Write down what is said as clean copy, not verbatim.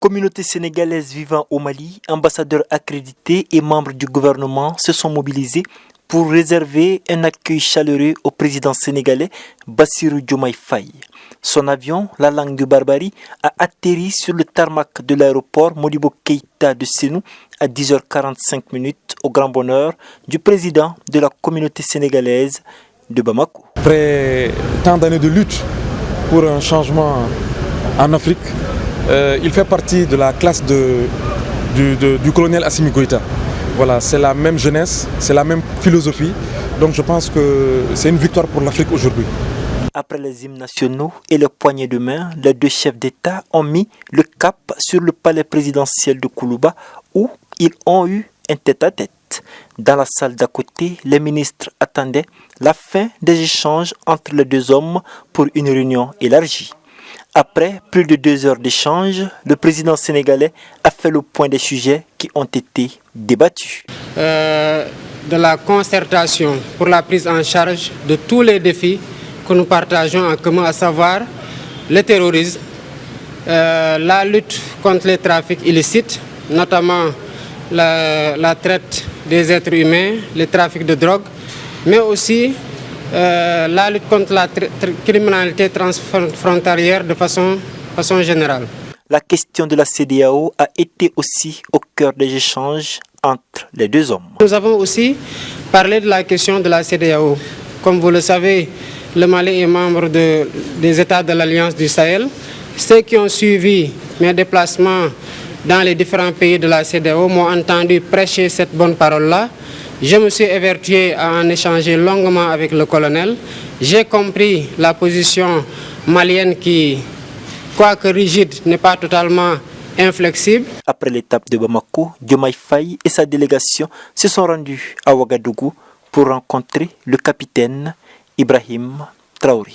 Communauté sénégalaise vivant au Mali, ambassadeurs accrédités et membres du gouvernement se sont mobilisés pour réserver un accueil chaleureux au président sénégalais Bassirou Diomaye Faye. Son avion, la langue de Barbarie, a atterri sur le tarmac de l'aéroport Modibo Keïta de Sénou à 10h45 au grand bonheur du président de la communauté sénégalaise de Bamako. Après tant d'années de lutte pour un changement en Afrique, il fait partie de la classe du colonel Assimi Goïta. Voilà, c'est la même jeunesse, c'est la même philosophie. Donc je pense que c'est une victoire pour l'Afrique aujourd'hui. Après les hymnes nationaux et le poignet de main, les deux chefs d'État ont mis le cap sur le palais présidentiel de Koulouba où ils ont eu un tête-à-tête. Dans la salle d'à côté, les ministres attendaient la fin des échanges entre les deux hommes pour une réunion élargie. Après plus de 2 heures d'échange, le président sénégalais a fait le point des sujets qui ont été débattus. De la concertation pour la prise en charge de tous les défis que nous partageons en commun, à savoir le terrorisme, la lutte contre les trafics illicites, notamment la traite des êtres humains, le trafic de drogue, mais aussi la lutte contre la criminalité transfrontalière de façon générale. La question de la CEDEAO a été aussi au cœur des échanges entre les deux hommes. Nous avons aussi parlé de la question de la CEDEAO. Comme vous le savez, le Mali est membre des États de l'Alliance du Sahel. Ceux qui ont suivi mes déplacements dans les différents pays de la CEDEAO m'ont entendu prêcher cette bonne parole-là. Je me suis évertué à en échanger longuement avec le colonel. J'ai compris la position malienne qui, quoique rigide, n'est pas totalement inflexible. Après l'étape de Bamako, Diomaye Faye et sa délégation se sont rendus à Ouagadougou pour rencontrer le capitaine Ibrahim Traoré.